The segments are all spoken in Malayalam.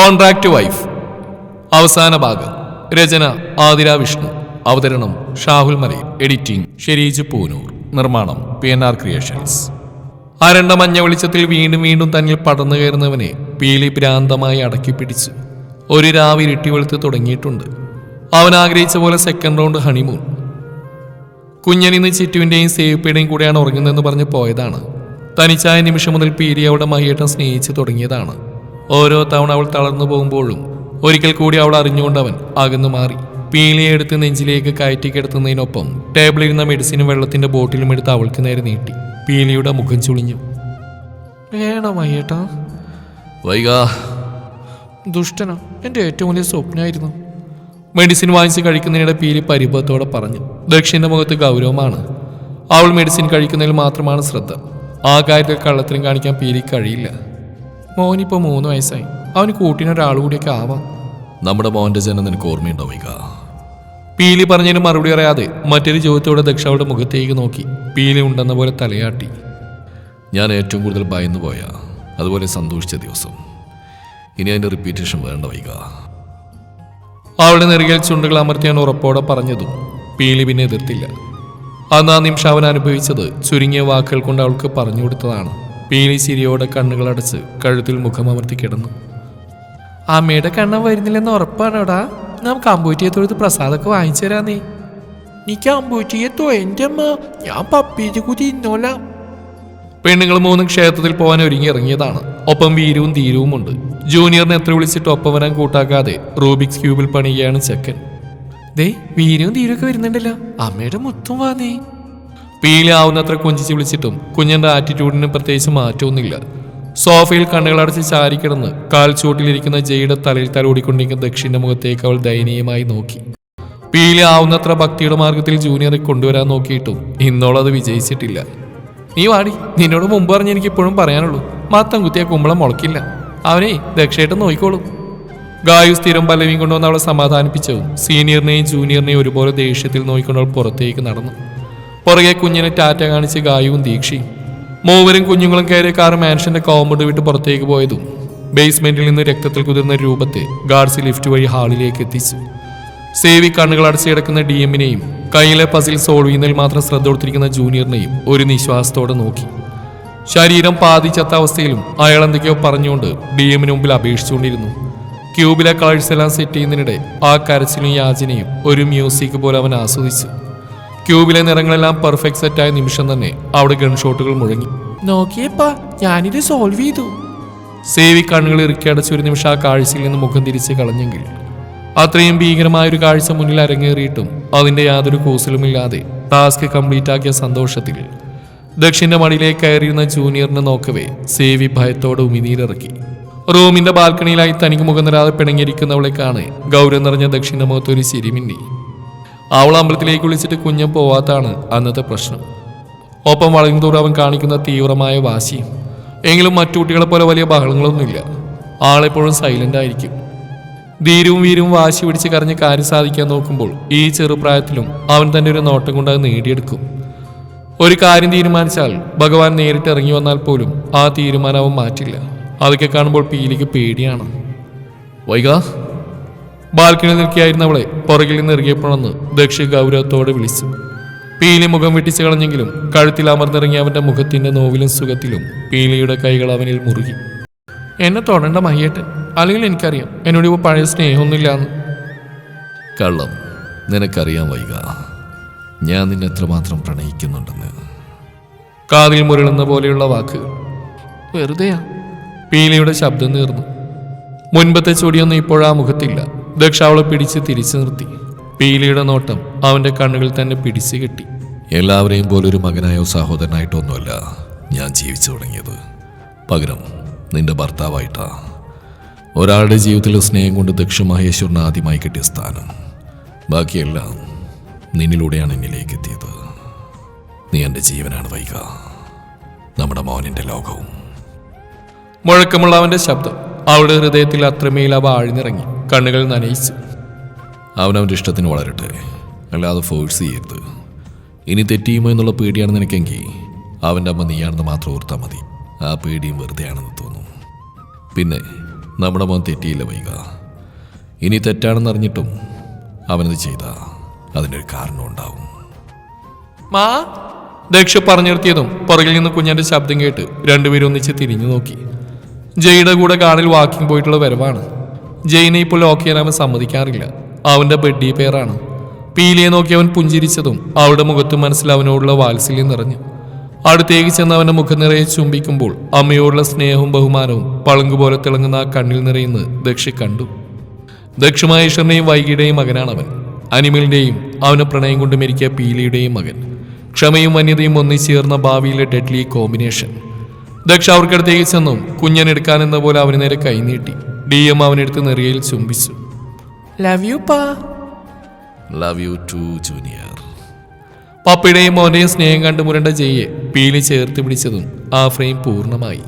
കോൺട്രാക്ട് വൈഫ് അവസാന ഭാഗം. രചന ആതിര വിഷ്ണു. അവതരണം ഷാഹുൽ മലയിൽ. എഡിറ്റിംഗ് ഷെരീജ് പൂനൂർ. നിർമ്മാണം PNR ക്രിയേഷൻസ്. അരണ്ട മഞ്ഞ വെളിച്ചത്തിൽ വീണ്ടും വീണ്ടും തന്നിൽ പടർന്നു കയറുന്നവനെ പീലി ഭ്രാന്തമായി അടക്കി പിടിച്ചു. ഒരു രാവ് ഇരുട്ടി വെളുത്ത് തുടങ്ങിയിട്ടുണ്ട്. അവൻ ആഗ്രഹിച്ച പോലെ സെക്കൻഡ് റൗണ്ട് ഹണിമൂൺ. കുഞ്ഞനിന്ന് ചിറ്റുവിൻ്റെയും സേവിപ്പയുടെയും കൂടെയാണ് ഉറങ്ങുന്നതെന്ന് പറഞ്ഞ് പോയതാണ്. തനിച്ചായ നിമിഷം മുതൽ പീലി അവളുടെ മഹിയേട്ടം സ്നേഹിച്ചു തുടങ്ങിയതാണ്. ഓരോ തവണ അവൾ തളർന്നു പോകുമ്പോഴും ഒരിക്കൽ കൂടി അവൾ അറിഞ്ഞുകൊണ്ട് അവൻ അകന്നു മാറി. പീലിയെ എടുത്ത് നെഞ്ചിലേക്ക് കയറ്റി കിടത്തുന്നതിനൊപ്പം ടേബിളിരുന്ന മെഡിസിനും വെള്ളത്തിന്റെ ബോട്ടിലും എടുത്ത് അവൾക്ക് നേരെ നീട്ടി. പീലിയുടെ മുഖം ചുളിഞ്ഞു. വേണോ മയ്യേട്ടാ? വൈകാ. ദുഷ്ടനാ, എൻ്റെ ഏറ്റവും വലിയ സ്വപ്നമായിരുന്നു. മെഡിസിൻ വാങ്ങിച്ച് കഴിക്കുന്നതിനിടെ പീലി പരിഭവത്തോടെ പറഞ്ഞു. ദക്ഷിന്റെ മുഖത്ത് ഗൗരവമാണ്. അവൾ മെഡിസിൻ കഴിക്കുന്നതിൽ മാത്രമാണ് ശ്രദ്ധ. ആ കാര്യത്തിൽ കള്ളത്തിനും കാണിക്കാൻ പീലിക്ക് കഴിയില്ല. മോനിപ്പോൾ 3 വയസ്സായി. അവന് കൂട്ടിനൊരാൾ കൂടിയൊക്കെ ആവാം. നമ്മുടെ മോന്റെ ജനം നിനക്ക് ഓർമ്മയുണ്ടാവുക. പീലി പറഞ്ഞതിന് മറുപടി അറിയാതെ മറ്റൊരു ചോദ്യത്തോടെ ദക്ഷ അവളുടെ മുഖത്തേക്ക് നോക്കി. പീലി ഉണ്ടെന്ന പോലെ തലയാട്ടി. ഞാൻ ഏറ്റവും കൂടുതൽ ഭയന്നു പോയ, അതുപോലെ സന്തോഷിച്ച ദിവസം. ഇനി അതിൻ്റെ റിപ്പീറ്റേഷൻ വേണ്ട വൈക. അവളുടെ നെറുകയിൽ ചുണ്ടുകൾ അമർത്തിയാൻ ഉറപ്പോടെ പറഞ്ഞതും പീലി പിന്നെ എതിർത്തില്ല. അന്ന് ആ നിമിഷം അവൻ അനുഭവിച്ചത് ചുരുങ്ങിയ വാക്കുകൾ കൊണ്ട് അവൾക്ക് പറഞ്ഞു കൊടുത്തതാണ്. പീലി ചിരിയോടെ കണ്ണുകളടച്ച് കഴുത്തിൽ മുഖമമർത്തി കിടന്നു. അമ്മയുടെ കണ്ണം വരുന്നില്ലെന്ന് ഉറപ്പാണോടാ? നമുക്ക് അമ്പൂറ്റിയെ തൊഴുത് പ്രസാദമൊക്കെ വാങ്ങിച്ചു തരാന്നേ. എനിക്ക് അമ്പൂറ്റിയെ എൻ്റെ അമ്മ, ഞാൻ പപ്പീര് കൂടി ഇന്നോല. പെണ്ണുങ്ങൾ 3 ക്ഷേത്രത്തിൽ പോകാൻ ഒരുങ്ങി ഇറങ്ങിയതാണ്. ഒപ്പം വീരവും ധീരവും ഉണ്ട്. ജൂനിയറിനെ എത്ര വിളിച്ചിട്ട് ഒപ്പം വരാൻ കൂട്ടാക്കാതെ റൂബിക്സ് ക്യൂബിൽ പണിയുകയാണ് ചെക്കൻ. ദേ വീരവും ധീരമൊക്കെ വരുന്നുണ്ടല്ലോ, അമ്മയുടെ മുത്തും വാന്നേ. പീലി ആവുന്നത്ര കൊഞ്ചിച്ച് വിളിച്ചിട്ടും കുഞ്ഞന്റെ ആറ്റിറ്റ്യൂഡിന് പ്രത്യേകിച്ച് മാറ്റമൊന്നുമില്ല. സോഫയിൽ കണ്ണുകളടച്ച് ചാരിക്കിടന്ന് കാൽ ചൂട്ടിലിരിക്കുന്ന ജയുടെ തലയിൽ തലോടിക്കൊണ്ടിരിക്കുന്ന ദക്ഷിന്റെ മുഖത്തേക്ക് അവൾ ദയനീയമായി നോക്കി. പീലി ആവുന്നത്ര ഭക്തിയുടെ മാർഗത്തിൽ ജൂനിയറെ കൊണ്ടുവരാൻ നോക്കിയിട്ടും ഇന്നോളത് വിജയിച്ചിട്ടില്ല. നീ വാടി, നിന്നോട് മുമ്പ് പറഞ്ഞ് എനിക്ക് ഇപ്പോഴും പറയാനുള്ളൂ. മത്തം കുത്തിയ കുമ്പളം മുളക്കില്ല. അവനെ ദക്ഷയായിട്ട് നോക്കിക്കോളും. ഗായു സ്ഥിരം പല്ലവിയും കൊണ്ടുവന്ന് അവളെ സമാധാനിപ്പിച്ചതും സീനിയറിനെയും ജൂനിയറിനെയും ഒരുപോലെ ദേഷ്യത്തിൽ നോക്കിക്കൊണ്ട് അവൾ പുറത്തേക്ക് നടന്നു. പുറകെ കുഞ്ഞിനെ ടാറ്റ കാണിച്ച് ഗായുവും ദീക്ഷയും. മൂവരും കുഞ്ഞുങ്ങളും കയറിയ കാർ മാൻഷന്റെ കോമ്പൗണ്ട് വിട്ട് പുറത്തേക്ക് പോയതും ബേസ്മെന്റിൽ നിന്ന് രക്തത്തിൽ കുതിർന്ന രൂപത്തെ ഗാർഡ്സ് ലിഫ്റ്റ് വഴി ഹാളിലേക്ക് എത്തിച്ചു. സേവി കണ്ണുകൾ അടച്ചു കിടക്കുന്ന DM-നെയും കയ്യിലെ പസിൽ സോൾവ് ചെയ്യുന്നതിൽ മാത്രം ശ്രദ്ധ കൊടുത്തിരിക്കുന്ന ജൂനിയറിനെയും ഒരു നിശ്വാസത്തോടെ നോക്കി. ശരീരം പാതിച്ചത്ത അവസ്ഥയിലും അയാൾ എന്തൊക്കെയോ പറഞ്ഞുകൊണ്ട് DM-ന് മുമ്പിൽ അപേക്ഷിച്ചുകൊണ്ടിരുന്നു. ക്യൂബിലെ കളേഴ്സ് എല്ലാം സെറ്റ് ചെയ്യുന്നതിനിടെ ആ കരച്ചിലും യാചനയും ഒരു മ്യൂസിക് പോലെ അവൻ ആസ്വദിച്ചു. ക്യൂബിലെ നിറങ്ങളെല്ലാം പെർഫെക്റ്റ് സെറ്റായ നിമിഷം തന്നെ അവിടെ ഗൺഷോട്ടുകൾ മുഴങ്ങി. നോക്കിയപ്പാ, ഞാനിത് സോൾവ് ചെയ്തു. സേവി കണ്ണുകൾ ഇറുക്കി അടച്ച ഒരു നിമിഷം ആ കാഴ്ചയിൽ നിന്ന് മുഖം തിരിച്ച് കളഞ്ഞെങ്കിൽ അത്രയും ഭീകരമായൊരു കാഴ്ച മുന്നിൽ അരങ്ങേറിയിട്ടും അതിന്റെ യാതൊരു കൂസലുമില്ലാതെ ടാസ്ക് കംപ്ലീറ്റ് ആക്കിയ സന്തോഷത്തിൽ ദക്ഷിന്റെ മടിയിലേക്ക് കയറിയിരുന്ന ജൂനിയറിനെ നോക്കവേ സേവി ഭയത്തോടെ ഉമിനീരിറക്കി. റൂമിന്റെ ബാൽക്കണിയിലായി തനിക്ക് മുഖം നിരാതെ പിണങ്ങിയിരിക്കുന്നവളെ കാണെ ഗൗരവം നിറഞ്ഞ ദക്ഷിന്റെ മുഖത്ത് ഒരു ചിരിമിന്നി. അവൾ അമ്പലത്തിലേക്ക് വിളിച്ചിട്ട് കുഞ്ഞം പോവാത്താണ് അന്നത്തെ പ്രശ്നം. ഒപ്പം വളയുന്തോറും അവൻ കാണിക്കുന്ന തീവ്രമായ വാശിയും. എങ്കിലും മറ്റു കുട്ടികളെ പോലെ വലിയ ബഹളങ്ങളൊന്നുമില്ല. ആളെപ്പോഴും സൈലന്റ് ആയിരിക്കും. ധീരവും വീരവും വാശി പിടിച്ച് കരഞ്ഞ് കാര്യം സാധിക്കാൻ നോക്കുമ്പോൾ ഈ ചെറുപ്രായത്തിലും അവൻ തന്നെ ഒരു നോട്ടം കൊണ്ട് അത് നേടിയെടുക്കും. ഒരു കാര്യം തീരുമാനിച്ചാൽ ഭഗവാൻ നേരിട്ട് ഇറങ്ങി വന്നാൽ പോലും ആ തീരുമാനം അവൻ മാറ്റില്ല. അതൊക്കെ കാണുമ്പോൾ പീലിക്ക് പേടിയാണ്. വൈകാ. ബാൽക്കണിയിൽ നിൽക്കിയായിരുന്നവളെ പുറകിൽ നിന്ന് ഇറങ്ങിയപ്പോഴെന്ന് ദക്ഷ ഗൗരവത്തോടെ വിളിച്ചു. പീലി മുഖം വെട്ടിച്ചു കളഞ്ഞെങ്കിലും കഴുത്തിൽ അമർന്നിറങ്ങിയ അവന്റെ മുഖത്തിന്റെ നോവിലും സുഖത്തിലും പീലിയുടെ കൈകൾ അവനിൽ മുറുകി. എന്നെ തൊടേണ്ട മയ്യേട്ടൻ, അല്ലെങ്കിൽ എനിക്കറിയാം എന്നോട് ഇപ്പോൾ പഴയ സ്നേഹമൊന്നുമില്ലാന്ന്. കള്ളം. നിനക്കറിയാൻ വൈക, ഞാൻ നിന്നെ എത്രമാത്രം പ്രണയിക്കുന്നുണ്ടെന്ന്. കാതിൽ മുരളുന്ന പോലെയുള്ള വാക്കുകൾ. വെറുതെയാ. പീലിയുടെ ശബ്ദം നീർന്നു. മുൻപത്തെ ചൊടിയൊന്നും ഇപ്പോഴാ മുഖത്തില്ല. ദക്ഷ അവളെ പിടിച്ച് തിരിച്ചു നിർത്തി. പീലിയുടെ നോട്ടം അവന്റെ കണ്ണുകൾ തന്നെ പിടിച്ചു കെട്ടി. എല്ലാവരെയും പോലൊരു മകനായോ സഹോദരനായിട്ടോ ഒന്നുമല്ല ഞാൻ ജീവിച്ചു തുടങ്ങിയത്. പകരം നിന്റെ ഭർത്താവായിട്ടാ. ഒരാളുടെ ജീവിതത്തിലെ സ്നേഹം കൊണ്ട് ദക്ഷ മഹേശ്വരന് ആദ്യമായി കിട്ടിയ സ്ഥാനം. ബാക്കിയെല്ലാം നിന്നിലൂടെയാണ് എന്നിലേക്ക് എത്തിയത്. നീ എൻ്റെ ജീവനാണ് വൈക, നമ്മുടെ മോനിൻ്റെ ലോകവും. മുഴക്കമുള്ള അവന്റെ ശബ്ദം അവളുടെ ഹൃദയത്തിൽ അത്രമേൽ അവ ആഴ്ന്നിറങ്ങി. കണ്ണുകൾ നനയിച്ചു. അവനവൻ്റെ ഇഷ്ടത്തിന് വളരട്ടെ, അല്ലാതെ ഫോഴ്സ് ചെയ്യരുത്. ഇനി തെറ്റിയുമോ എന്നുള്ള പേടിയാണ് നിനക്കെങ്കിൽ അവൻ്റെ അമ്മ നീയാണെന്ന് മാത്രം ഓർത്താൽ മതി. ആ പേടിയും വെറുതെയാണെന്ന് തോന്നും. പിന്നെ നമ്മുടെ മോൻ തെറ്റിയില്ല വൈക. ഇനി തെറ്റാണെന്നറിഞ്ഞിട്ടും അവനത് ചെയ്ത അതിനൊരു കാരണം ഉണ്ടാവും. മാ ദക്ഷ പറഞ്ഞു നിർത്തിയതും പുറകിൽ നിന്ന് കുഞ്ഞന്റെ ശബ്ദം കേട്ട് രണ്ടുപേരും ഒന്നിച്ച് തിരിഞ്ഞു നോക്കി. ജയുടെ കൂടെ കാറിൽ വാക്കിംഗ് പോയിട്ടുള്ള വരവാണ്. ജയിനെ ഇപ്പോൾ ലോക്ക് ചെയ്യാൻ അവൻ സമ്മതിക്കാറില്ല. അവന്റെ ബെഡ്ഡി പേരാണ്. പീലിയെ നോക്കി അവൻ പുഞ്ചിരിച്ചതും അവളുടെ മുഖത്ത് മനസ്സിൽ അവനോടുള്ള വാത്സല്യം നിറഞ്ഞു. അടുത്തേക്ക് ചെന്ന് അവന്റെ മുഖം നിറയെ ചുംബിക്കുമ്പോൾ അമ്മയോടുള്ള സ്നേഹവും ബഹുമാനവും പളുങ്കുപോലെ തിളങ്ങുന്ന ആ കണ്ണിൽ നിറയുന്ന ദക്ഷ കണ്ടു. ദക്ഷ മഹേശ്വരന്റെയും വൈകിയുടെയും മകനാണവൻ. അനിമലിന്റെയും അവന് പ്രണയം കൊണ്ട് മരിക്കിയ പീലിയുടെയും മകൻ. ക്ഷമയും വന്യതയും ഒന്നിച്ചേർന്ന ഭാവിയിലെ ഡെഡ്ലി കോമ്പിനേഷൻ. ദക്ഷ അവർക്കടുത്തേക്ക് ചെന്നും കുഞ്ഞനെടുക്കാനെന്ന പോലെ അവന് നേരെ കൈനീട്ടി. DM അവനെടുത്ത് നെറിയയിൽ ചുംബിച്ചു. ലവ് യു പാ. Love you too junior. പപ്പയുടെയും മോന്റെയും സ്നേഹം കണ്ടു മുരണ്ട ജയ്യെ പീലി ചേർത്ത് പിടിച്ചതും ആ ഫ്രെയിം പൂർണ്ണമായി.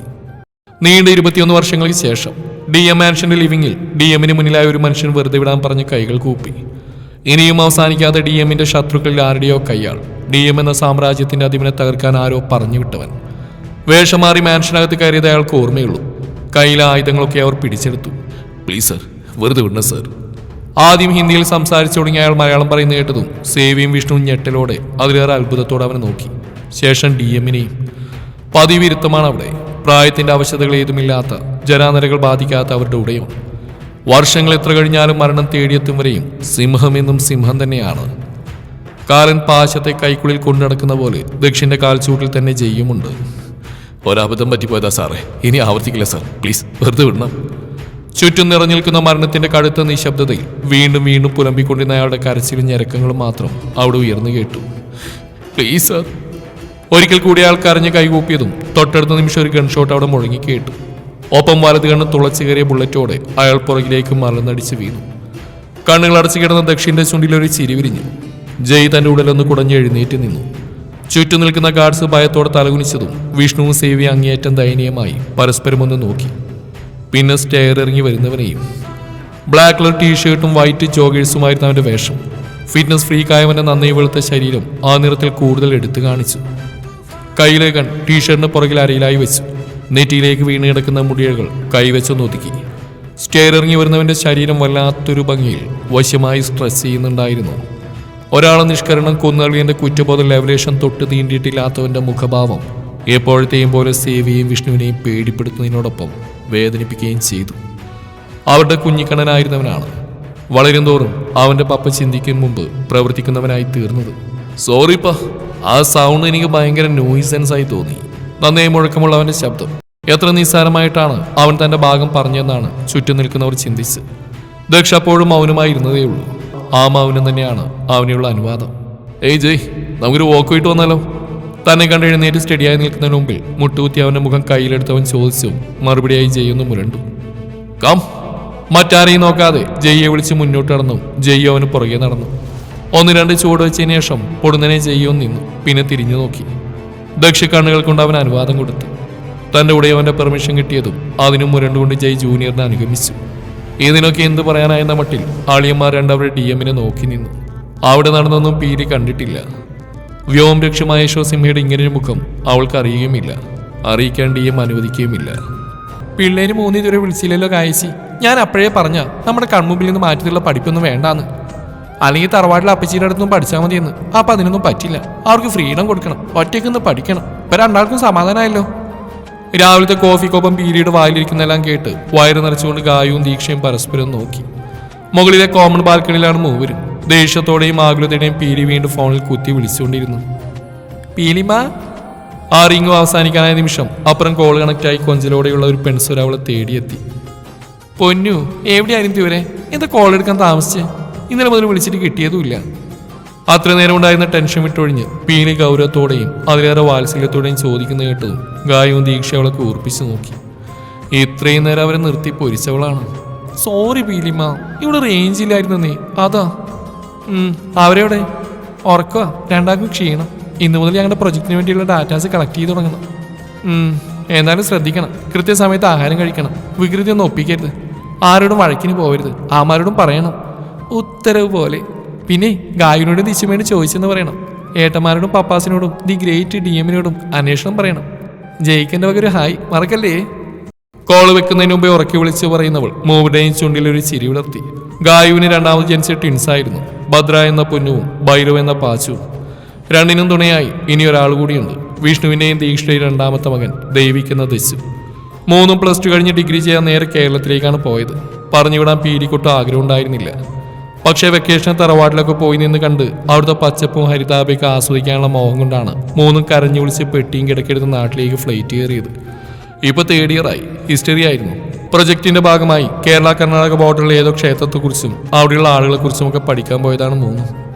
നീണ്ട 21 വർഷങ്ങൾക്ക് ശേഷം DM മാൻഷന്റെ ലിവിങ്ങിൽ DMന് മുന്നിലായ ഒരു മനുഷ്യൻ വെറുതെ വിടാൻ പറഞ്ഞ് കൈകൾ കൂപ്പി. ഇനിയും അവസാനിക്കാതെ DMന്റെ ശത്രുക്കളിൽ ആരുടെയോ കൈയാൾ. DM എന്ന സാമ്രാജ്യത്തിന്റെ അധിപനെ തകർക്കാൻ ആരോ പറഞ്ഞു വിട്ടവൻ. വേഷം മാറി മാൻഷനകത്ത് കയറിയത് അയാൾക്ക് ഓർമ്മയുള്ളൂ. കയ്യിലെ ആയുധങ്ങളൊക്കെ അവർ പിടിച്ചെടുത്തു. പ്ലീസ് സർ, വെറുതെ വിടണം സർ. ആദ്യം ഹിന്ദിയിൽ സംസാരിച്ചു തുടങ്ങിയ അയാൾ മലയാളം പറയുന്ന കേട്ടതും സേവിയും വിഷ്ണുവും ഞെട്ടലോടെ അതിലേറെ അത്ഭുതത്തോടെ അവനെ നോക്കി. ശേഷം DMനെയും. പതിവിരുത്തമാണ് അവിടെ. പ്രായത്തിന്റെ അവശതകൾ ഏതുമില്ലാത്ത, ജരാനരകൾ ബാധിക്കാത്ത അവരുടെ ഉടയം. വർഷങ്ങൾ എത്ര കഴിഞ്ഞാലും മരണം തേടിയെത്തും വരെയും സിംഹമെന്നും സിംഹം തന്നെയാണ്. കാലൻ പാശത്തെ കൈക്കുള്ളിൽ കൊണ്ടുനടക്കുന്ന പോലെ ദക്ഷിന്റെ കാൽച്ചൂട്ടിൽ തന്നെ ജയ്യുമുണ്ട്. ഒരബദ്ധം പറ്റിപ്പോയതാ സാറേ, ഇനി ആവർത്തിക്കില്ല സാർ, പ്ലീസ് വെറുതെ വിടണം. ചുറ്റും നിറഞ്ഞു നിൽക്കുന്ന മരണത്തിന്റെ കടുത്ത നിശബ്ദതയിൽ വീണ്ടും വീണ്ടും പുലമ്പിക്കൊണ്ടിരുന്ന അയാളുടെ കരച്ചിലും ഞരക്കങ്ങളും മാത്രം അവിടെ ഉയർന്നു കേട്ടു. Please sir. ഒരിക്കൽ കൂടി അയാൾ കരഞ്ഞ് കൈകൂപ്പിയതും തൊട്ടടുത്ത നിമിഷം ഒരു ഗൺഷോട്ട് അവിടെ മുഴങ്ങി കേട്ടു. ഒപ്പം വലത് കണ്ണ് തുളച്ചു കയറിയ ബുള്ളറ്റോടെ അയാൾ പുറകിലേക്ക് മറന്നടിച്ച് വീണു. കണ്ണുകൾ അടച്ചു കിടന്ന ദക്ഷിന്റെ ചുണ്ടിലൊരു ചിരി വിരിഞ്ഞു. ജയ് തന്റെ ഉടലൊന്ന് കുടഞ്ഞ് എഴുന്നേറ്റ് നിന്നു. ചുറ്റും നിൽക്കുന്ന ഗാർഡ്സ് ഭയത്തോടെ തലകുനിച്ചതും വിഷ്ണുവും സേവി അങ്ങേയറ്റം ദയനീയമായി പരസ്പരം ഒന്ന് നോക്കി. പിന്നെ സ്റ്റെയർ ഇറങ്ങി വരുന്നവനെയും. ബ്ലാക്ക് കളർ ടീഷർട്ടും വൈറ്റ് ജോഗേഴ്സുമായിരുന്നു അവന്റെ വേഷം. ഫിറ്റ്നസ് ഫ്രീക്കായവന്റെ നന്നേ വെളുത്ത ശരീരം ആ നിറത്തിൽ കൂടുതൽ എടുത്തു കാണിച്ചു. കയ്യിലെ ഗൺ ടീഷർട്ടിന് പുറകിൽ അരയിലായി വെച്ചു. നെറ്റിയിലേക്ക് വീണ് കിടക്കുന്ന മുടിയകൾ കൈവച്ചൊന്ന് ഒതുക്കി. സ്റ്റെയർ ഇറങ്ങി വരുന്നവന്റെ ശരീരം വല്ലാത്തൊരു ഭംഗിയിൽ വശ്യമായി സ്ട്രെസ് ചെയ്യുന്നുണ്ടായിരുന്നു. ഒരാളെ നിഷ്കരണം കൊന്നളിയന്റെ കുറ്റബോധ ലെവലേഷൻ തൊട്ട് തീണ്ടിയിട്ടില്ലാത്തവന്റെ മുഖഭാവം എപ്പോഴത്തെയും പോലെ സേവിയെയും വിഷ്ണുവിനെയും പേടിപ്പെടുത്തുന്നതിനോടൊപ്പം വേദനിപ്പിക്കുകയും ചെയ്തു. അവരുടെ കുഞ്ഞിക്കണ്ണനായിരുന്നവനാണ് വളരും തോറും അവന്റെ പപ്പ ചിന്തിക്കും മുമ്പ് പ്രവർത്തിക്കുന്നവനായി തീർന്നത്. സോറിപ്പാ, ആ സൗണ്ട് എനിക്ക് ഭയങ്കര നോയിസൻസ് ആയി തോന്നി. നന്നേ മുഴക്കമുള്ള അവന്റെ ശബ്ദം. എത്ര നിസ്സാരമായിട്ടാണ് അവൻ തന്റെ ഭാഗം പറഞ്ഞതെന്നാണ് ചുറ്റും നിൽക്കുന്നവർ ചിന്തിച്ച്. ദക്ഷ അപ്പോഴും മൗനമായിരുന്നതേ ഉള്ളൂ. ആ മൗനം തന്നെയാണ് അവനുള്ള അനുവാദം. ഏയ് ജയ്, നമുക്കൊരു വോക്ക് പോയിട്ട് വന്നാലോ? തന്നെ കണ്ട് എഴുന്നേറ്റ് സ്റ്റഡിയായി നിൽക്കുന്നതിന് മുമ്പിൽ മുട്ടുകുത്തി അവന്റെ മുഖം കയ്യിലെടുത്തവൻ ചോദിച്ചു. മറുപടിയായി ജയ് ഒന്ന് മുരണ്ടു. കം. മറ്റാരെയും നോക്കാതെ ജയ്യെ വിളിച്ച് മുന്നോട്ട് നടന്നു. ജയ് അവന് പുറകെ നടന്നു. 1-2 ചുവട് വെച്ചതിന് ശേഷം പൊടുന്നനെ ജയ്യോ നിന്നു. പിന്നെ തിരിഞ്ഞു നോക്കി. ദക്ഷ കണ്ണുകൾ കൊണ്ട് അവൻ അനുവാദം കൊടുത്തു. തന്റെ ഉടയവന്റെ പെർമിഷൻ കിട്ടിയതും അതിനും മുരണ്ടുകൊണ്ട് ജയ് ജൂനിയറിനെ അനുഗമിച്ചു. ഇതിനൊക്കെ എന്ത് പറയാനായെന്ന മട്ടിൽ ആളിയന്മാർ രണ്ടവരുടെ DMനെ നോക്കി നിന്നു. അവിടെ നടന്നൊന്നും പീലി കണ്ടിട്ടില്ല. വ്യോം രക്ഷമായ സിംഹയുടെ ഇങ്ങനൊരു മുഖം അവൾക്ക് അറിയുകയുമില്ല. അറിയിക്കാൻ DM അനുവദിക്കുകയുമില്ല. പിള്ളേര് 3 ഇതുവരെ വിളിച്ചില്ലല്ലോ കായച്ചി. ഞാൻ അപ്പോഴേ പറഞ്ഞ നമ്മുടെ കൺമുമ്പിൽ നിന്ന് മാറ്റിയുള്ള പഠിപ്പൊന്നും വേണ്ടാന്ന്. അല്ലെങ്കിൽ തറവാട്ടിലെ അപ്പച്ചിയുടെ അടുത്തൊന്നും പഠിച്ചാൽ മതിയെന്ന്. അപ്പം അതിനൊന്നും പറ്റില്ല. അവർക്ക് ഫ്രീഡം കൊടുക്കണം, ഒറ്റയ്ക്കൊന്ന് പഠിക്കണം. ഇപ്പം രണ്ടാൾക്കും സമാധാനമായല്ലോ. രാവിലത്തെ കോഫിക്കൊപ്പം പീലിയുടെ വായിലിരിക്കുന്നതെല്ലാം കേട്ട് വയറ് നിറച്ചുകൊണ്ട് ഗായവും ദീക്ഷയും പരസ്പരം നോക്കി. മുകളിലെ കോമൺ ബാൽക്കണിയിലാണ് മൂവരും. ദേഷ്യത്തോടെയും ആകുലതയുടെയും പീലി വീണ്ടും ഫോണിൽ കുത്തി വിളിച്ചുകൊണ്ടിരുന്നു. പീലിമ. ആ റിംഗ് അവസാനിക്കാനായ നിമിഷം അപ്പുറം കോൾ കണക്റ്റായി കൊഞ്ചലോടെയുള്ള ഒരു പെൺസുര അവളെ തേടിയെത്തി. പൊന്നു, എവിടെയായിരുന്നു ഇവരെ? എന്താ കോൾ എടുക്കാൻ താമസിച്ച്? ഇന്നലെ മുതൽ വിളിച്ചിട്ട് കിട്ടിയതുമില്ല. അത്ര നേരം ഉണ്ടായിരുന്ന ടെൻഷൻ വിട്ടൊഴിഞ്ഞ് പീലി ഗൗരവത്തോടെയും അതിലേറെ വാത്സല്യത്തോടെയും ചോദിക്കുന്ന കേട്ടതും ഗായവും ദീക്ഷ അവളെ കൂർപ്പിച്ചു നോക്കി. ഇത്രയും നേരം അവരെ നിർത്തി പൊരിച്ചവളാണ്. സോറി പീലിമ, ഇവിടെ റേഞ്ച് ഇല്ലായിരുന്നു നീ, അതാ. അവരെവിടെ? ഉറക്കുക, രണ്ടാൾക്കും ക്ഷീണം. ഇന്നു മുതൽ ഞങ്ങളുടെ പ്രൊജക്റ്റിന് വേണ്ടിയുള്ള ഡാറ്റാസ് കളക്ട് ചെയ്ത് തുടങ്ങണം. എന്തായാലും ശ്രദ്ധിക്കണം, കൃത്യസമയത്ത് ആഹാരം കഴിക്കണം. വികൃതി ഒന്നും ഒപ്പിക്കരുത്. ആരോടും വഴക്കിന് പോകരുത്. ആമാരോടും പറയണം. ഉത്തരവ് പോലെ. പിന്നെ ഗായുവിനോടും ദിശുമേനോട് ചോദിച്ചെന്ന് പറയണം. ഏട്ടന്മാരോടും പപ്പാസിനോടും ദി ഗ്രേറ്റ് DMനോടും അന്വേഷണം പറയണം. ജയിക്കേണ്ട വക ഒരു ഹായ് മറക്കല്ലേ. കോള് വെക്കുന്നതിന് മുമ്പേ ഉറക്കി വിളിച്ച് പറയുന്നവൾ മൂവരുടെയും ചുണ്ടിൽ ഒരു ചിരി വിളർത്തി. ഗായുവിന് രണ്ടാമത് ജനിച്ച ട്വിൻസായിരുന്നു. ഭദ്ര എന്ന പൊന്നുവും ഭൈരവ് എന്ന പാച്ചുവും. രണ്ടിനും തുണയായി ഇനി ഒരാൾ കൂടിയുണ്ട്. വിഷ്ണുവിന്റെയും ദീക്ഷയുടെ രണ്ടാമത്തെ മകൻ ദൈവിക് എന്ന ദശു. മൂന്നും +2 കഴിഞ്ഞ് ഡിഗ്രി ചെയ്യാൻ നേരെ കേരളത്തിലേക്കാണ് പോയത്. പറഞ്ഞുവിടാൻ പീരിക്കൊട്ടും ആഗ്രഹം ഉണ്ടായിരുന്നില്ല. പക്ഷേ വെക്കേഷൻ തറവാട്ടിലൊക്കെ പോയി നിന്ന് കണ്ട് അവിടുത്തെ പച്ചപ്പും ഹരിതാപയൊക്കെ ആസ്വദിക്കാനുള്ള മോഹം കൊണ്ടാണ് മൂന്നും കരഞ്ഞു വിളിച്ച് പെട്ടിയും കിടക്കെടുത്ത് നാട്ടിലേക്ക് ഫ്ലൈറ്റ് കയറിയത്. ഇപ്പൊ 3rd ഇയറായി. ഹിസ്റ്ററി ആയിരുന്നു. പ്രൊജക്ടിന്റെ ഭാഗമായി കേരള കർണാടക ബോർഡറിലെ ഏതോ ക്ഷേത്രത്തെക്കുറിച്ചും അവിടെയുള്ള ആളുകളെക്കുറിച്ചും ഒക്കെ പഠിക്കാൻ പോയതാണ് മൂന്നും.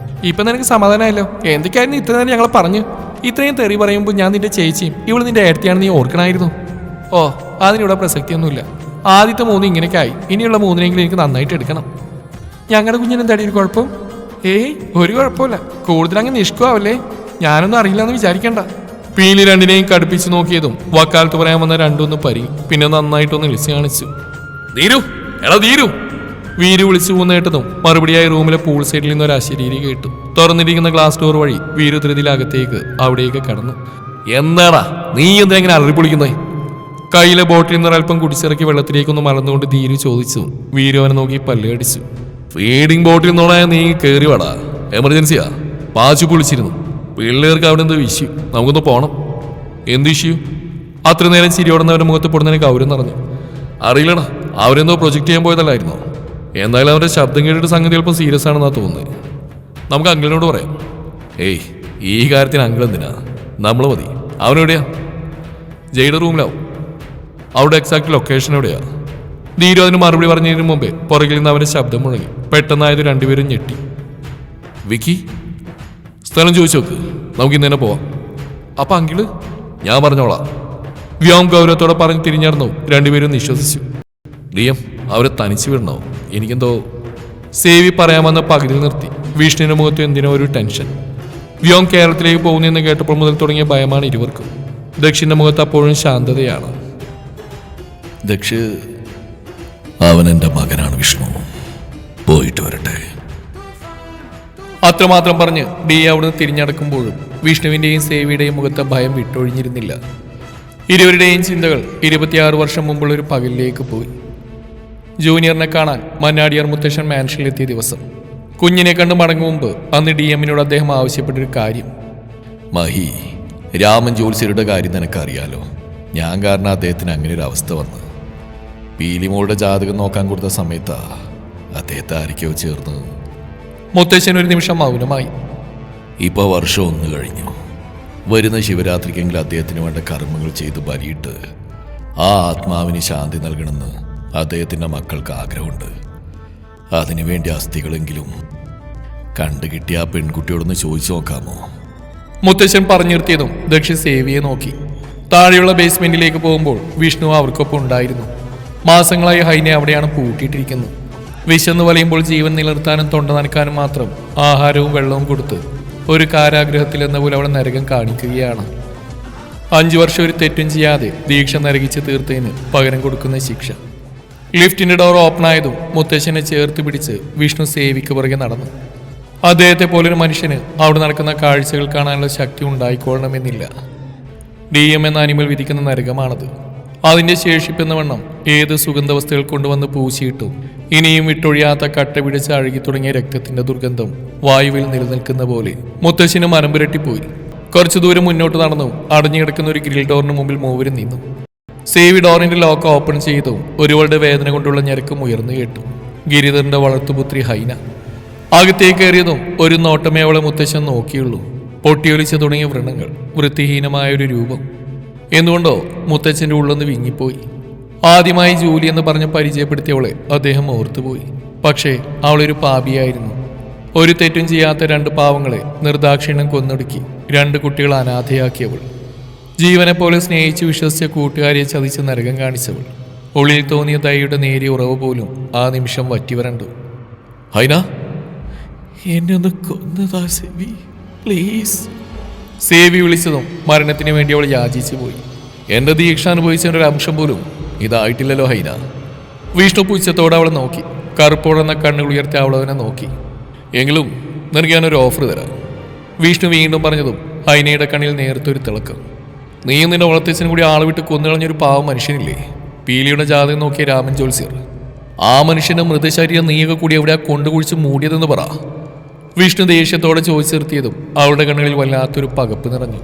ഇപ്പൊ നിനക്ക് സമാധാനമായല്ലോ. എന്തൊക്കെയായിരുന്നു ഇത്ര നേരം ഞങ്ങൾ പറഞ്ഞു? ഇത്രയും തെറി പറയുമ്പോൾ ഞാൻ നിന്റെ ചേച്ചിയും ഇവള് നിന്റെ ഏടത്തിയാണെന്ന് നീ ഓർക്കണമായിരുന്നു. ഓ, അതിനിവിടെ പ്രസക്തിയൊന്നുമില്ല. ആദ്യത്തെ 3 ഇങ്ങനെയൊക്കെ ആയി. ഇനിയുള്ള 3 എനിക്ക് നന്നായിട്ട് എടുക്കണം. ഞങ്ങളുടെ കുഞ്ഞിനെന്താടി ഒരു കുഴപ്പം? ഏയ്, ഒരു കുഴപ്പമില്ല. കൂടുതലങ്ങ് നിഷ്കുവാവല്ലേ. ഞാനൊന്നും അറിയില്ലെന്ന് വിചാരിക്കണ്ട. പീലി രണ്ടിനെയും കടുപ്പിച്ച് നോക്കിയതും വക്കാലത്ത് പറയാൻ വന്ന രണ്ടൊന്ന് പരി പിന്നെ നന്നായിട്ടൊന്ന് വിളിച്ചു കാണിച്ചു. ധീരു, എടാ ധീരു! വീരു വിളിച്ചു പോന്നേട്ടതും മറുപടിയായി റൂമിലെ പൂൾ സൈഡിൽ നിന്ന് ഒരു അശരീരി കേട്ടു. തുറന്നിരിക്കുന്ന ഗ്ലാസ് ഡോർ വഴി വീരു ധൃതിയിലകത്തേക്ക് അവിടേക്ക് കടന്നു. എന്താടാ നീ എന്തെങ്ങനെ അലറിപ്പൊളിക്കുന്നേ? കയ്യിലെ ബോട്ടിൽ നിന്ന് അല്പം കുടിച്ചിറക്കി വെള്ളത്തിലേക്കൊന്ന് മറന്നുകൊണ്ട് ധീരു ചോദിച്ചു. വീരു അവനെ നോക്കി പല്ല് കടിച്ചു. ഫീഡിംഗ് ബോട്ടിൽ നിന്നോടാ നീ കയറി വാടാ. എമർജൻസിയാ. പാച്ചു പൊളിച്ചിരുന്നു. പിള്ളേർക്ക് അവിടെ എന്തോ ഇഷ്യൂ. നമുക്കൊന്ന് പോണം. എന്ത് ഇഷ്യൂ? അത്ര നേരം ചിരിയോടുന്നവരുടെ മുഖത്ത് പൊടുന്നതിന് ഗൗരവം നിറഞ്ഞു. അറിയില്ലടാ, അവരെന്തോ പ്രൊജക്ട് ചെയ്യാൻ പോയതല്ലായിരുന്നോ? എന്തായാലും അവരുടെ ശബ്ദം കേട്ടിട്ട് സംഗതി അല്പം സീരിയസ് ആണെന്നാ തോന്നുന്നത്. നമുക്ക് അങ്കിളിനോട് പറയാം. ഏയ്, ഈ കാര്യത്തിന് അങ്കിൾ എന്തിനാ? നമ്മൾ മതി. അവനെവിടെയാ? ജയുടെ റൂമിലാവും. അവിടെ എക്സാക്ട് ലൊക്കേഷൻ എവിടെയാ? ധീരു അതിന് മറുപടി പറഞ്ഞതിന് മുമ്പേ പുറകിൽ നിന്ന് അവന്റെ ശബ്ദം മുഴങ്ങി. പെട്ടെന്നായത് രണ്ടുപേരും ഞെട്ടി. വിക്കി, സ്ഥലം ചോദിച്ചു നോക്ക്. നമുക്ക് ഇന്ന് തന്നെ പോവാം. അപ്പൊ അങ്കിള്? ഞാൻ പറഞ്ഞോളാം. വ്യോം ഗൗരവത്തോടെ പറഞ്ഞ് തിരിഞ്ഞിറന്നു. രണ്ടുപേരും നിശ്വസിച്ചു. ലിയം, അവരെ തനിച്ചു വിടണോ? എനിക്കെന്തോ. സേവി പറയാമെന്ന് പകുതിയിൽ നിർത്തി. വിഷ്ണുവിന്റെ മുഖത്ത് എന്തിനോ ഒരു ടെൻഷൻ. വ്യോം കേരളത്തിലേക്ക് പോകുന്നെന്ന് കേട്ടപ്പോൾ മുതൽ തുടങ്ങിയ ഭയമാണ് ഇരുവർക്കും. ദക്ഷിന്റെ മുഖത്ത് അപ്പോഴും ശാന്തതയാണ്. ദക്ഷ്, അവൻ എൻ്റെ മകനാണ് വിഷ്ണു. പോയിട്ട് വരട്ടെ. അത്രമാത്രം പറഞ്ഞ് ഡി അവിടുന്ന് തിരിഞ്ഞടക്കുമ്പോഴും വിഷ്ണുവിന്റെയും സേവിയുടെയും മുഖത്തെ ഭയം വിട്ടൊഴിഞ്ഞിരുന്നില്ല. ഇരുവരുടെയും ചിന്തകൾ 26 വർഷം മുമ്പുള്ള ഒരു പകലിലേക്ക് പോയി. ജൂനിയറിനെ കാണാൻ മന്നാടിയാർ മുത്തശ്ശൻ മാൻഷനിലെത്തിയ ദിവസം. കുഞ്ഞിനെ കണ്ട് മടങ്ങും മുമ്പ് അന്ന് DM-നോട് അദ്ദേഹം ആവശ്യപ്പെട്ടൊരു കാര്യം. മഹി, രാമൻ ജോത്സ്യരുടെ കാര്യം നിനക്കറിയാലോ. ഞാൻ കാരണം അദ്ദേഹത്തിന് അങ്ങനെ ഒരു അവസ്ഥ വന്ന്. പീലിമോളുടെ ജാതകം നോക്കാൻ കൊടുത്ത സമയത്താ അദ്ദേഹത്തെ ആരൊക്കെയോ ചേർന്ന്. മുത്തശ്ശൻ ഒരു നിമിഷം മൗനമായി. ഇപ്പോൾ വർഷം 1 കഴിഞ്ഞു. വരുന്ന ശിവരാത്രിക്കെങ്കിലും അദ്ദേഹത്തിന് വേണ്ട കർമ്മങ്ങൾ ചെയ്ത് ബലിയിട്ട് ആ ആത്മാവിന് ശാന്തി നൽകണമെന്ന് അദ്ദേഹത്തിൻ്റെ മക്കൾക്ക് ആഗ്രഹമുണ്ട്. അതിനുവേണ്ടി അസ്ഥികളെങ്കിലും കണ്ടുകിട്ടിയ ആ പെൺകുട്ടിയോടൊന്ന് ചോദിച്ചു നോക്കാമോ? മുത്തശ്ശൻ പറഞ്ഞു നിർത്തിയതും ദക്ഷി സേവിയെ നോക്കി. താഴെയുള്ള ബേസ്മെന്റിലേക്ക് പോകുമ്പോൾ വിഷ്ണു അവർക്കൊപ്പം ഉണ്ടായിരുന്നു. മാസങ്ങളായി ഹൈനെ അവിടെയാണ് പൂട്ടിയിട്ടിരിക്കുന്നത്. വിശന്ന് വലയുമ്പോൾ ജീവൻ നിലനിർത്താനും തൊണ്ട നനക്കാനും മാത്രം ആഹാരവും വെള്ളവും കൊടുത്ത് ഒരു കാരാഗ്രഹത്തിൽ എന്ന പോലെ അവളെ നരകം കാണിക്കുകയാണ്. 5 വർഷം ഒരു തെറ്റും ചെയ്യാതെ ദീക്ഷ നരകിച്ച് തീർത്തതിന് പകരം കൊടുക്കുന്ന ശിക്ഷ. ലിഫ്റ്റിന്റെ ഡോർ ഓപ്പൺ ആയതും മുത്തശ്ശനെ ചേർത്ത് പിടിച്ച് വിഷ്ണു സേവിക്ക് പുറകെ നടന്നു. അദ്ദേഹത്തെ പോലൊരു മനുഷ്യന് അവിടെ നടക്കുന്ന കാഴ്ചകൾ കാണാനുള്ള ശക്തി ഉണ്ടായിക്കൊള്ളണമെന്നില്ല. DM എന്ന അനിമൽ വിധിക്കുന്ന നരകമാണത്. അതിന്റെ ശേഷിപ്പെന്ന വണ്ണം ഏത് സുഗന്ധവസ്തുക്കൾ കൊണ്ടുവന്ന് പൂശിയിട്ടും ഇനിയും വിട്ടൊഴിയാത്ത കട്ട പിടിച്ച് അഴുകി തുടങ്ങിയ രക്തത്തിന്റെ ദുർഗന്ധം വായുവിൽ നിലനിൽക്കുന്ന പോലെ മുത്തശ്ശിന് മനം പുരട്ടിപ്പോയി. കുറച്ചു ദൂരം മുന്നോട്ട് നടന്നു. അടഞ്ഞുകിടക്കുന്ന ഒരു ഗ്രിൽ ഡോറിന് മുമ്പിൽ മൂവരും നിന്നു. സേവി ഡോറിന്റെ ലോക്ക് ഓപ്പൺ ചെയ്തു. ഒരുവളുടെ വേദന കൊണ്ടുള്ള ഞെരക്കം ഉയർന്നു കേട്ടു. ഗിരിധറിന്റെ വളർത്തുപുത്രി ഹൈന. അകത്തേക്ക് കയറിയതും ഒരു നോട്ടമേ അവളെ മുത്തശ്ശൻ നോക്കിയുള്ളൂ. പൊട്ടിയൊലിച്ച് തുടങ്ങിയ വ്രണങ്ങൾ, വൃത്തിഹീനമായൊരു രൂപം. എന്തുകൊണ്ടോ മുത്തച്ഛൻ്റെ ഉള്ളൊന്ന് വിങ്ങിപ്പോയി. ആദ്യമായി ജൂലി എന്ന് പറഞ്ഞ് പരിചയപ്പെടുത്തിയവളെ അദ്ദേഹം ഓർത്തുപോയി. പക്ഷേ അവളൊരു പാപിയായിരുന്നു. ഒരു തെറ്റും ചെയ്യാത്ത 2 പാവങ്ങളെ നിർദാക്ഷിണ്യം കൊന്നൊടുക്കി 2 കുട്ടികളെ അനാഥയാക്കിയവൾ. ജീവനെപ്പോലെ സ്നേഹിച്ച് വിശ്വസിച്ച കൂട്ടുകാരിയെ ചതിച്ച് നരകം കാണിച്ചവൾ. ഉള്ളിൽ തോന്നിയ ദയയുടെ നേരിയ ഉറവ് പോലും ആ നിമിഷം വറ്റിവരണ്ടു. ഹൈന, എന്നെ ഒന്ന് കൊന്നതാ സേവി, പ്ലീസ്. സേവി വിളിച്ചതും മരണത്തിന് വേണ്ടി അവൾ യാചിച്ചു പോയി. എൻ്റെ ദീക്ഷ അനുഭവിച്ചതിൻ്റെ ഒരു അംശം പോലും ഇതായിട്ടില്ലല്ലോ ഹൈന. വിഷ്ണു പുച്ഛത്തോടെ അവളെ നോക്കി. കറുപ്പോടെന്ന കണ്ണുകൾ ഉയർത്തി അവളവനെ നോക്കി. എങ്കിലും നിനക്ക് ഞാനൊരു ഓഫർ തരാം. വിഷ്ണു വീണ്ടും പറഞ്ഞതും ഹൈനയുടെ കണ്ണിൽ നേരത്തൊരു തിളക്കം. നീയും നിന്റെ വളർത്തച്ഛനും കൂടി ആളെ വിട്ട് കൊന്നുകളഞ്ഞൊരു പാവം മനുഷ്യനില്ലേ? പീലിയുടെ ജാതകം നോക്കിയ രാമൻ ജോത്സ്യർ. ആ മനുഷ്യന്റെ മൃതശരീരം നീയൊക്കെ കൂടി എവിടെയാ കൊണ്ടുകുഴിച്ച് മൂടിയതെന്ന് പറ. വിഷ്ണു ദേഷ്യത്തോടെ ചോദിച്ചു നിർത്തിയതും അവളുടെ കണ്ണുകളിൽ വല്ലാത്തൊരു പകപ്പ് നിറഞ്ഞു.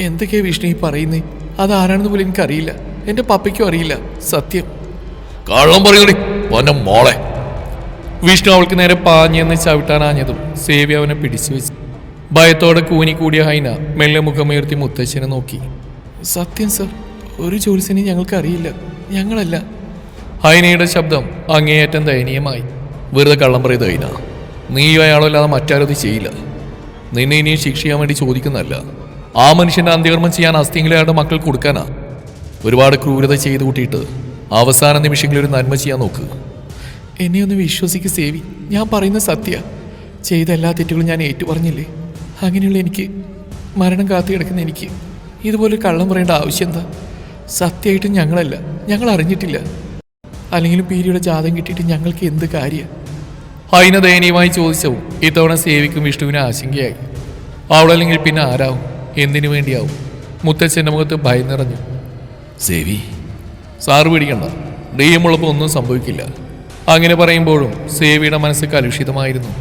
എന്തൊക്കെയാ വിഷ്ണു ഈ പറയുന്നേ? അതാരാണെന്ന് പോലും എനിക്കറിയില്ല. എൻ്റെ പപ്പയ്ക്കും അറിയില്ല. സത്യം. കള്ളം പറയുന്നടി മോളെ. വിഷ്ണു അവൾക്ക് നേരെ പാഞ്ഞെന്ന് ചവിട്ടാനാഞ്ഞതും സേവി അവനെ പിടിച്ചു വെച്ചു. ഭയത്തോടെ കൂനിക്കൂടിയ ഹൈന മെല്ലെ മുഖമുയർത്തി മുത്തശ്ശനെ നോക്കി. സത്യം സർ, ഒരു ജോത്സ്യനെ ഞങ്ങൾക്ക് അറിയില്ല. ഞങ്ങളല്ല. ഹൈനയുടെ ശബ്ദം അങ്ങേയറ്റം ദയനീയമായി. വെറുതെ കള്ളം പറയുന്നത് ഹൈന. നീയോ അയാളോ അല്ലാതെ മറ്റാരും ഇത് ചെയ്യില്ല. നിന്നെ ഇനിയും ശിക്ഷിക്കാൻ വേണ്ടി ചോദിക്കുന്നതല്ല. ആ മനുഷ്യന്റെ അന്ത്യകർമ്മം ചെയ്യാൻ അസ്ഥിയെങ്കിലും അയാളുടെ മക്കൾ കൊടുക്കാനാ. ഒരുപാട് ക്രൂരത ചെയ്തു കൂട്ടിയിട്ട് അവസാന നിമിഷങ്ങളിൽ ഒരു നന്മ ചെയ്യാൻ നോക്ക്. എന്നെ ഒന്ന് വിശ്വസിക്ക് സേവി. ഞാൻ പറയുന്ന സത്യ. ചെയ്ത എല്ലാ തെറ്റുകളും ഞാൻ ഏറ്റുപറഞ്ഞില്ലേ? അങ്ങനെയുള്ള എനിക്ക്, മരണം കാത്തു കിടക്കുന്ന എനിക്ക് ഇതുപോലെ കള്ളം പറയേണ്ട ആവശ്യം എന്താ? സത്യമായിട്ടും ഞങ്ങളല്ല. ഞങ്ങൾ അറിഞ്ഞിട്ടില്ല. അല്ലെങ്കിലും പീരിയുടെ ജാതകം കിട്ടിയിട്ട് ഞങ്ങൾക്ക് എന്ത് കാര്യം? ഹൈന ദയനീയമായി ചോദിച്ചു. ഇത്തവണ സേവിക്കും വിഷ്ണുവിന് ആശങ്കയായി. അവളല്ലെങ്കിൽ പിന്നെ ആരാവും? എന്തിനു വേണ്ടിയാവും? മുത്തച്ഛൻ്റെ മുഖത്ത് ഭയം നിറഞ്ഞു. സേവി, സാറ് പിടിക്കണ്ട. ഡെയ്യമുള്ളപ്പോൾ ഒന്നും സംഭവിക്കില്ല. അങ്ങനെ പറയുമ്പോഴും സേവിയുടെ മനസ്സ് കലുഷിതമായിരുന്നു.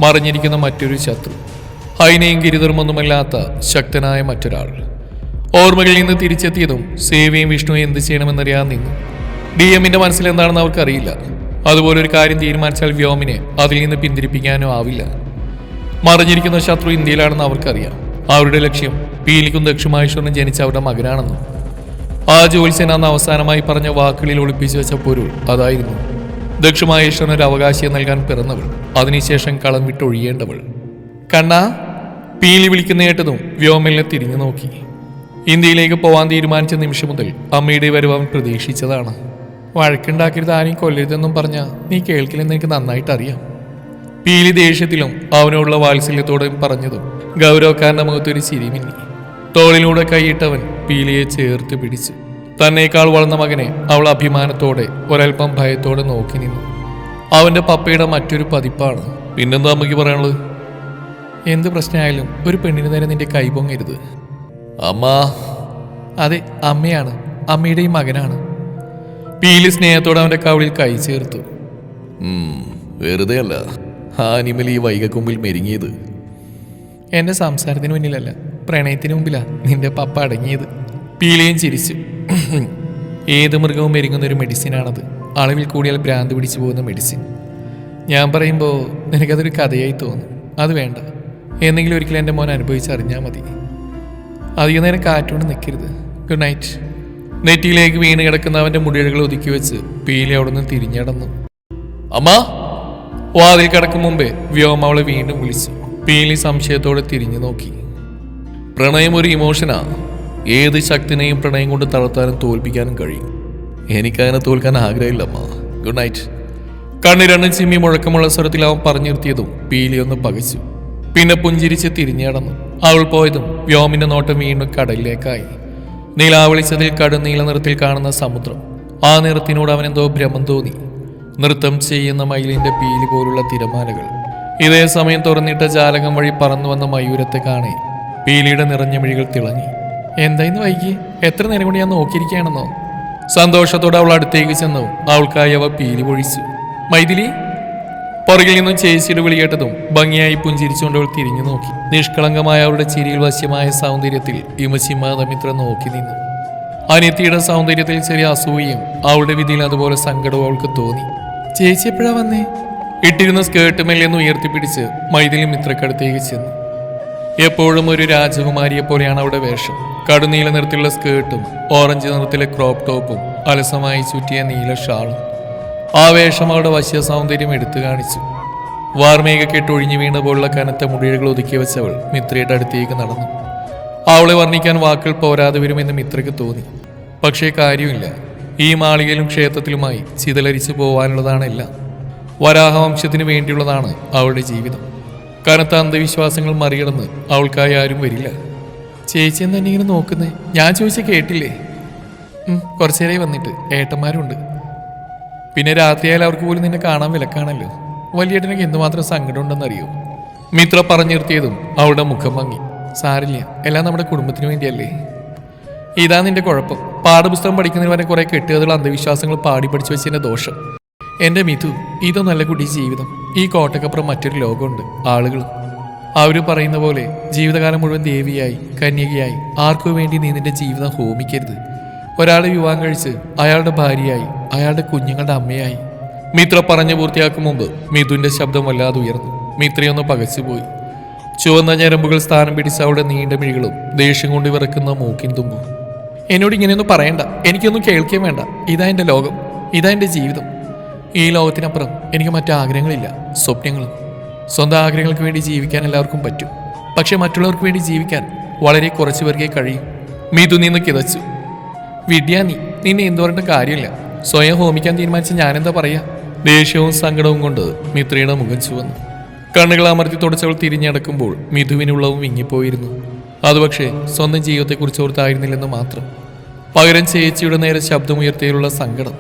മറിഞ്ഞിരിക്കുന്ന മറ്റൊരു ശത്രു, ഹൈനയും ഗിരിധർമ്മൊന്നുമല്ലാത്ത ശക്തനായ മറ്റൊരാൾ. ഓർമ്മകളിൽ നിന്ന് തിരിച്ചെത്തിയതും സേവിയും വിഷ്ണുവും എന്ത് ചെയ്യണമെന്നറിയാൻ നിന്നു. DM-ന്റെ മനസ്സിൽ എന്താണെന്ന് അവർക്കറിയില്ല. അതുപോലെ ഒരു കാര്യം തീരുമാനിച്ചാൽ വ്യോമിനെ അതിൽ നിന്ന് പിന്തിരിപ്പിക്കാനോ ആവില്ല. മറിഞ്ഞിരിക്കുന്ന ശത്രു ഇന്ത്യയിലാണെന്ന് അവർക്കറിയാം. അവരുടെ ലക്ഷ്യം പീലിക്കും ദക്ഷുമാഹേശ്വരനും ജനിച്ച അവരുടെ മകനാണെന്നും ആ ജോത്സ്യൻ അന്ന് അവസാനമായി പറഞ്ഞ വാക്കുകളിൽ ഒളിപ്പിച്ചു വെച്ച പൊരുൾ അതായിരുന്നു. ദക്ഷുമാഹേശ്വരന് ഒരു അവകാശം നൽകാൻ പിറന്നവൾ, അതിനുശേഷം കളം വിട്ടൊഴിയേണ്ടവൾ. കണ്ണാ, പീലി വിളിക്കുന്ന കേട്ടതും വ്യോമലിനെ തിരിഞ്ഞു നോക്കി. ഇന്ത്യയിലേക്ക് പോവാൻ തീരുമാനിച്ച നിമിഷം മുതൽ അമ്മയുടെ വരവ് അവൻ പ്രതീക്ഷിച്ചതാണ്. വഴക്കുണ്ടാക്കരുത്, ആരെയും കൊല്ലരുതെന്നും പറഞ്ഞ നീ കേൾക്കില്ലെന്ന് എനിക്ക് നന്നായിട്ട് അറിയാം. പീലി ദേഷ്യത്തിലും അവനോടുള്ള വാത്സല്യത്തോടെയും പറഞ്ഞതും ഗൗരവക്കാരന്റെ മുഖത്തൊരു ചിരി മിന്നി. തോളിലൂടെ കൈയിട്ടവൻ പീലിയെ ചേർത്ത് പിടിച്ചു. തന്നേക്കാൾ വളർന്ന മകനെ അവൾ അഭിമാനത്തോടെ ഒരൽപ്പം ഭയത്തോടെ നോക്കി നിന്നു. അവന്റെ പപ്പയുടെ മറ്റൊരു പതിപ്പാണ്. പിന്നെന്താ അമ്മയ്ക്ക് പറയാനുള്ളത്? എന്ത് പ്രശ്നമായാലും ഒരു പെണ്ണിന് നേരെ നിന്റെ കൈ പൊങ്ങരുത്. അമ്മ. അതെ, അമ്മയാണ്. അമ്മയുടെയും മകനാണ്. പീലി സ്നേഹത്തോടെ അവന്റെ കവിളിൽ കൈ ചേർത്തു. വെറുതെ അല്ല ആ അനിമൽ ഈ വൈകക്കൊമ്പിൽ മെരുങ്ങിയത്. എന്റെ സംസാരത്തിന് മുന്നിലല്ല, പ്രണയത്തിന് മുമ്പിലാ നിന്റെ പപ്പ അടങ്ങിയത്. പീലിയും ചിരിച്ചു. ഏത് മൃഗവും മെരുങ്ങുന്നൊരു മെഡിസിനാണത്. അളവിൽ കൂടിയാൽ ഭ്രാന്ത് പിടിച്ചു പോകുന്ന മെഡിസിൻ. ഞാൻ പറയുമ്പോൾ നിനക്കതൊരു കഥയായി തോന്നും. അത് വേണ്ട. എന്നെങ്കിലും ഒരിക്കലും എൻ്റെ മോൻ അനുഭവിച്ചറിഞ്ഞാൽ മതി. അധികം നേരം കാറ്റുകൊണ്ട് നിൽക്കരുത്. Good night. നെറ്റിയിലേക്ക് വീണ് കിടക്കുന്ന അവൻ്റെ മുടികൾ ഒതുക്കി വെച്ച് പീലി അവിടെ നിന്ന് തിരിഞ്ഞടന്നു. അമ്മ. വാതിൽ കിടക്കും മുമ്പേ വ്യോമ അവളെ വീണ്ടും വിളിച്ചു. പീലി സംശയത്തോടെ തിരിഞ്ഞു നോക്കി. പ്രണയം ഒരു ഇമോഷനാ. ഏത് ശക്തിനെയും പ്രണയം കൊണ്ട് തളർത്താനും തോൽപ്പിക്കാനും കഴിയും. എനിക്കങ്ങനെ തോൽക്കാൻ ആഗ്രഹമില്ല അമ്മ. Good night. കണ്ണിരണ്ണും ചിമ്മി മുഴക്കമുള്ള സ്വരത്തിൽ അവൻ പറഞ്ഞു നിർത്തിയതും പീലി ഒന്ന് പകച്ചു. പിന്നെ പുഞ്ചിരിച്ച് തിരിഞ്ഞടന്നു. അവൾ പോയതും വ്യോമിന്റെ നോട്ടം വീണ്ടും കടലിലേക്കായി. നീലാവളിച്ചതിൽ കടുനീല നിറത്തിൽ കാണുന്ന സമുദ്രം. ആ നിറത്തിനോട് അവനെന്തോ ഭ്രമം തോന്നി. നൃത്തം ചെയ്യുന്ന മയിലിന്റെ പീലി പോലുള്ള തിരമാലകൾ. ഇതേ സമയം തുറന്നിട്ട ജാലകം വഴി പറന്നു വന്ന മയൂരത്തെ കാണേ പീലിയുടെ നിറഞ്ഞ മിഴികൾ തിളങ്ങി. എന്തായിന്ന് വൈകി? എത്ര നേരം കൊണ്ട് ഞാൻ നോക്കിയിരിക്കുകയാണെന്നോ? സന്തോഷത്തോടെ അവൾ അടുത്തേക്ക് ചെന്നു. അവൾക്കായി അവ പീലി പൊഴിച്ചു. മൈഥിലി. പുറകിൽ നിന്നും ചേച്ചിയുടെ വിളി കേട്ടതും ഭംഗിയായി പുഞ്ചിരിച്ചുകൊണ്ട് അവൾ തിരിഞ്ഞു നോക്കി. നിഷ്കളങ്കമായ അവളുടെ ചിരിയിൽ വശ്യമായ സൗന്ദര്യത്തിൽ ഇമച്ചിമാതമിത്ര നോക്കി നിന്നു. അനിയത്തിയുടെ സൗന്ദര്യത്തിൽ ചെറിയ അസൂയയും അവളുടെ വിധിയിൽ അതുപോലെ സങ്കടവും അവൾക്ക് തോന്നി. ചേച്ചി എപ്പോഴാ വന്നേ? ഇട്ടിരുന്ന സ്കേർട്ട് മെല്ലെന്ന് ഉയർത്തിപ്പിടിച്ച് മൈഥിലി മിത്രക്കടുത്തേക്ക് ചെന്നു. എപ്പോഴും ഒരു രാജകുമാരിയെ പോലെയാണ് അവിടെ വേഷം. കടുനീല നിറത്തിലുള്ള സ്കേർട്ടും ഓറഞ്ച് നിറത്തിലെ ക്രോപ്പ് ടോപ്പും അലസമായി ചുറ്റിയ നീല ഷാളും. ആ വേഷം അവളുടെ വശ്യ സൗന്ദര്യം എടുത്തു കാണിച്ചു. വാർമേഘക്കെട്ട് ഒഴിഞ്ഞു വീണ പോലുള്ള കനത്ത മുടികൾ ഒതുക്കി വെച്ചവൾ മിത്രയുടെ അടുത്തേക്ക് നടന്നു. അവളെ വർണ്ണിക്കാൻ വാക്കുകൾ പോരാതെ വരുമെന്ന് മിത്രയ്ക്ക് തോന്നി. പക്ഷേ കാര്യമില്ല. ഈ മാളികയിലും ക്ഷേത്രത്തിലുമായി ചിതലരിച്ചു പോവാനുള്ളതാണെല്ലാം. വരാഹവംശത്തിന് വേണ്ടിയുള്ളതാണ് അവളുടെ ജീവിതം. കനത്ത അന്ധവിശ്വാസങ്ങൾ മറികടന്ന് അവൾക്കായി ആരും വരില്ല. ചേച്ചി എന്താ ഇങ്ങനെ നോക്കുന്നേ? ഞാൻ ചോദിച്ച കേട്ടില്ലേ? കുറച്ചേരായി വന്നിട്ട്. ഏട്ടന്മാരുണ്ട്. പിന്നെ രാത്രിയായാലും അവർക്ക് പോലും നിന്നെ കാണാൻ വിലക്കാണല്ലോ. വലിയേട്ടനൊക്കെ എന്തുമാത്രം സങ്കടം ഉണ്ടെന്നറിയോ? മിത്ര പറഞ്ഞു നിർത്തിയതും അവളുടെ മുഖം മങ്ങി. സാരില്ല, എല്ലാം നമ്മുടെ കുടുംബത്തിന് വേണ്ടിയല്ലേ. ഇതാ നിന്റെ കുഴപ്പം. പാഠപുസ്തകം പഠിക്കുന്നതിന് വരെ കുറെ കെട്ടുകഥകൾ അന്ധവിശ്വാസങ്ങൾ പാടി പഠിച്ചു വെച്ചതിന്റെ ദോഷം. എന്റെ മിഥു, ഇതോ നല്ല കുട്ടി ജീവിതം. ഈ കോട്ടക്കപ്പുറം മറ്റൊരു ലോകമുണ്ട്, ആളുകളും. അവര് പറയുന്ന പോലെ ജീവിതകാലം മുഴുവൻ ദേവിയായി കന്യകയായി ആർക്കു വേണ്ടി നീ നിന്റെ ജീവിതം ഹോമിക്കരുത്. ഒരാളെ വിവാഹം കഴിച്ച് അയാളുടെ ഭാര്യയായി അയാളുടെ കുഞ്ഞുങ്ങളുടെ അമ്മയായി. മിത്ര പറഞ്ഞു പൂർത്തിയാക്കും മുമ്പ് മിഥുന്റെ ശബ്ദം വല്ലാതെ ഉയർന്നു. മിത്രയൊന്ന് പകച്ചുപോയി. ചുവന്ന ഞരമ്പുകൾ സ്ഥാനം പിടിച്ച അവളുടെ നീണ്ട മിഴികളും ദേഷ്യം കൊണ്ട് വിറക്കുന്ന മൂക്കിൻ തുമ്പും. എന്നോട് ഇങ്ങനെയൊന്നും പറയണ്ട, എനിക്കൊന്നും കേൾക്കുകയും വേണ്ട. ഇതാ എൻ്റെ ലോകം, ഇതാ എൻ്റെ ജീവിതം. ഈ ലോകത്തിനപ്പുറം എനിക്ക് മറ്റു ആഗ്രഹങ്ങളില്ല, സ്വപ്നങ്ങളും. സ്വന്തം ആഗ്രഹങ്ങൾക്ക് വേണ്ടി ജീവിക്കാൻ എല്ലാവർക്കും പറ്റും, പക്ഷെ മറ്റുള്ളവർക്ക് വേണ്ടി ജീവിക്കാൻ വളരെ കുറച്ചു പേർക്കേ കഴിയും. മിഥു നിന്ന് കിതച്ചു. വിദ്യാ, നിന്നെ എന്തു പറഞ്ഞിട്ട് കാര്യമില്ല. സ്വയം ഹോമിക്കാൻ തീരുമാനിച്ച ഞാനെന്താ പറയാ? ദേഷ്യവും സങ്കടവും കൊണ്ട് മിത്രയുടെ മുഖം ചുവന്നു. കണ്ണുകൾ അമർത്തി തുടച്ചവൾ തിരിഞ്ഞടക്കുമ്പോൾ മിഥുവിനുള്ളവും വിങ്ങിപ്പോയിരുന്നു. അതുപക്ഷെ സ്വന്തം ജീവിതത്തെക്കുറിച്ച് ഓർത്തായിരുന്നില്ലെന്ന് മാത്രം. പകരം ചേച്ചിയുടെ നേരെ ശബ്ദമുയർത്തിയുള്ള സങ്കടം.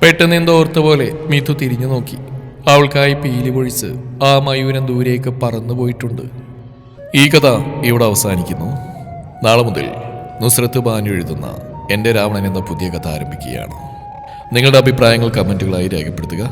പെട്ടെന്ന് എന്തോ ഓർത്ത പോലെ മിഥു തിരിഞ്ഞു നോക്കി. അവൾക്കായി പീലി പൊഴിച്ച് ആ മയൂരൻ ദൂരേക്ക് പറന്നുപോയിട്ടുണ്ട്. ഈ കഥ ഇവിടെ അവസാനിക്കുന്നു. നാളെ മുതൽ നുസ്രത്ത് ബാനു എഴുതുന്ന എൻ്റെ രാവണൻ എന്ന പുതിയ കഥ ആരംഭിക്കുകയാണ്. നിങ്ങളുടെ അഭിപ്രായങ്ങൾ കമൻറ്റുകളായി രേഖപ്പെടുത്തുക.